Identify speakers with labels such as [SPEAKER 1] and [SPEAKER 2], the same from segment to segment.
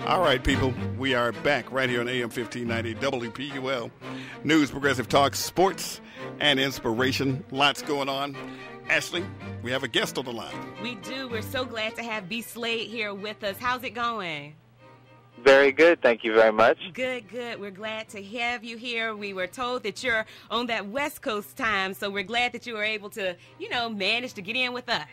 [SPEAKER 1] All right, people, we are back right here on AM 1590 WPUL. News, progressive talk, sports, and inspiration. Lots going on. Ashley, we have a guest on the line.
[SPEAKER 2] We do. We're so glad to have BSlade here with us. How's it going?
[SPEAKER 3] Very good. Thank you very much.
[SPEAKER 2] Good, good. We're glad to have you here. We were told that you're on that West Coast time, so we're glad that you were able to, manage to get in with us.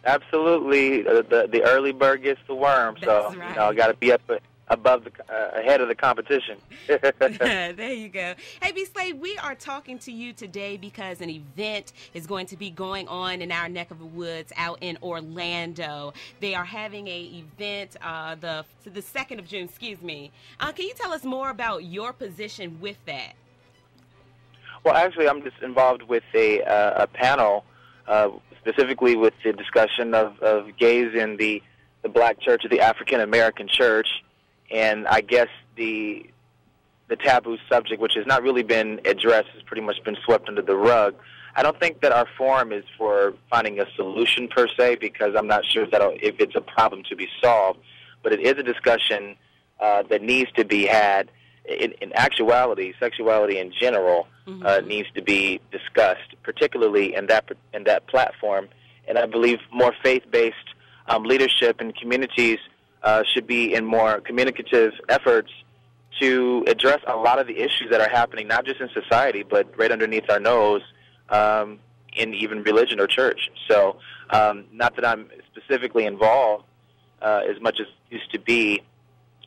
[SPEAKER 3] Absolutely. The early bird gets the worm,
[SPEAKER 2] That's
[SPEAKER 3] so
[SPEAKER 2] right.
[SPEAKER 3] I got to be up ahead of the competition.
[SPEAKER 2] There you go. Hey, BSlade, we are talking to you today because an event is going to be going on in our neck of the woods out in Orlando. They are having a event the 2nd of June, excuse me. Can you tell us more about your position with that?
[SPEAKER 3] Well, actually, I'm just involved with a panel, specifically with the discussion of gays in the Black Church of the African American Church. And I guess the taboo subject, which has not really been addressed, has pretty much been swept under the rug. I don't think that our forum is for finding a solution per se, because I'm not sure if it's a problem to be solved. But it is a discussion that needs to be had. In actuality, sexuality in general needs to be discussed, particularly in that platform. And I believe more faith-based leadership in communities should be in more communicative efforts to address a lot of the issues that are happening, not just in society, but right underneath our nose in even religion or church. So not that I'm specifically involved as much as used to be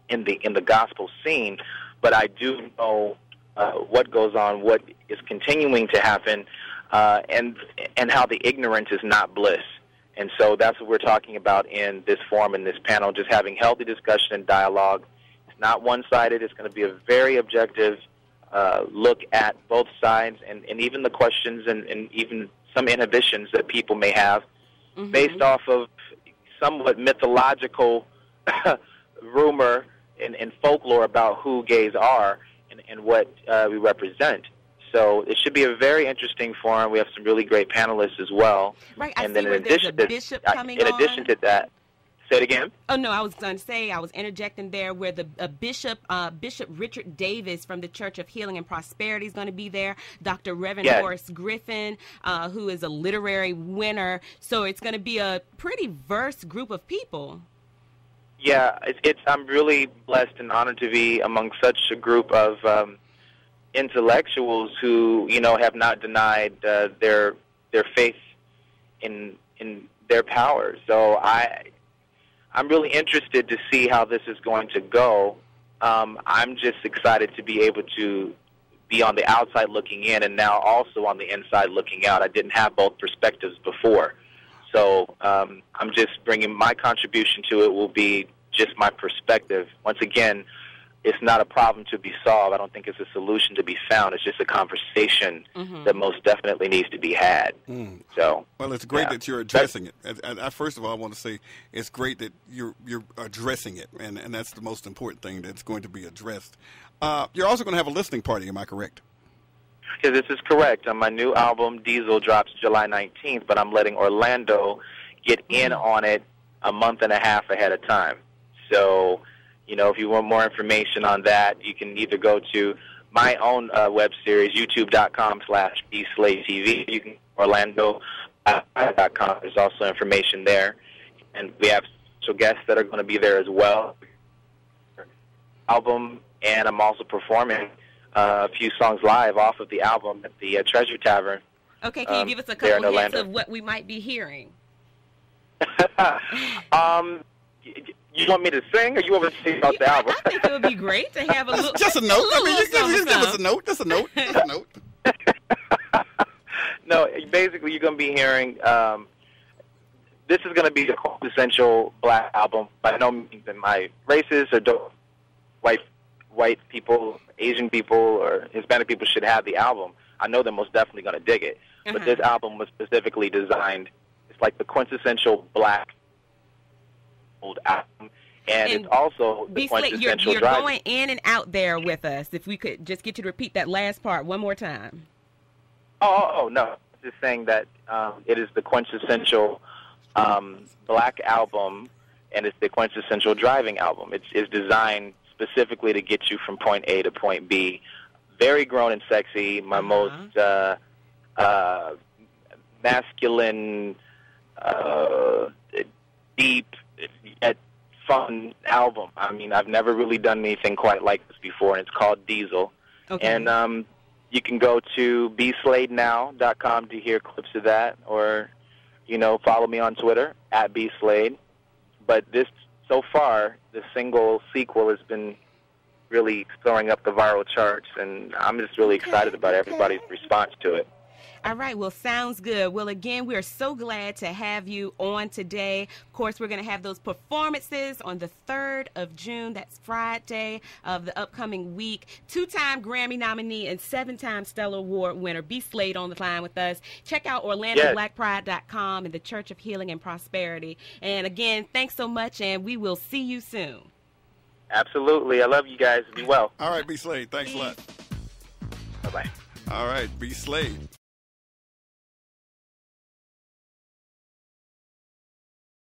[SPEAKER 3] in the gospel scene, but I do know what goes on, what is continuing to happen, and how the ignorance is not bliss. And so that's what we're talking about in this forum, in this panel, just having healthy discussion and dialogue. It's not one-sided. It's going to be a very objective look at both sides and even the questions and even some inhibitions that people may have based off of somewhat mythological rumor and folklore about who gays are and what we represent. So it should be a very interesting forum. We have some really great panelists as well.
[SPEAKER 2] Right.
[SPEAKER 3] And then in addition to that, say it again.
[SPEAKER 2] Oh no, I was going to say, I was interjecting there where the Bishop Richard Davis from the Church of Healing and Prosperity is going to be there. Dr. Reverend Horace Griffin, who is a literary winner. So it's going to be a pretty diverse group of people.
[SPEAKER 3] Yeah, I'm really blessed and honored to be among such a group of intellectuals who, have not denied their faith in their power. So I'm really interested to see how this is going to go. I'm just excited to be able to be on the outside looking in and now also on the inside looking out. I didn't have both perspectives before. So I'm just bringing my contribution to it will be just my perspective. Once again, it's not a problem to be solved. I don't think it's a solution to be found. It's just a conversation that most definitely needs to be had. So,
[SPEAKER 1] well, it's great that you're addressing it. First of all, I want to say it's great that you're addressing it, and that's the most important thing that's going to be addressed. You're also going to have a listening party, am I correct?
[SPEAKER 3] Yeah, this is correct. My new album, Diesel, drops July 19th, but I'm letting Orlando get in on it a month and a half ahead of time. So, if you want more information on that, you can either go to my own web series, youtube.com/BSladeTV. You can Orlando.com. There's also information there. And we have special guests that are going to be there as well. Album, and I'm also performing a few songs live off of the album at the Treasure Tavern.
[SPEAKER 2] Okay, can you give us a couple hints of what we might be hearing?
[SPEAKER 3] You want me to sing, or you want me to sing about the album?
[SPEAKER 2] I think it would be great to have a little.
[SPEAKER 1] Just a note. Just give us a note. Just a note. Just a note.
[SPEAKER 3] No, basically, you're going to be hearing. This is going to be the quintessential black album. By no means am I racist or white people, Asian people, or Hispanic people should have the album. I know they're most definitely going to dig it. But this album was specifically designed. It's like the quintessential black old album, and it's also the quintessential
[SPEAKER 2] you're going in and out there with us. If we could just get you to repeat that last part one more time.
[SPEAKER 3] Oh no, just saying that it is the quintessential black album and it's the quintessential driving album. It's designed specifically to get you from point A to point B. Very grown and sexy. My most masculine, deep, yet fun album. I mean, I've never really done anything quite like this before, and it's called Diesel.
[SPEAKER 2] Okay.
[SPEAKER 3] And you can go to BSladeNow.com to hear clips of that, or, follow me on Twitter, @BSlade. But this, so far, the single sequel has been really throwing up the viral charts, and I'm just really excited about everybody's response to it.
[SPEAKER 2] All right. Well, sounds good. Well, again, we're so glad to have you on today. Of course, we're going to have those performances on the 3rd of June. That's Friday of the upcoming week. 2-time Grammy nominee and 7-time Stellar Award winner BSlade on the line with us. Check out OrlandoBlackPride.com and the Church of Healing and Prosperity. And again, thanks so much, and we will see you soon.
[SPEAKER 3] Absolutely. I love you guys. Be well.
[SPEAKER 1] All right, BSlade. Thanks a lot.
[SPEAKER 3] Bye-bye.
[SPEAKER 1] All right, BSlade.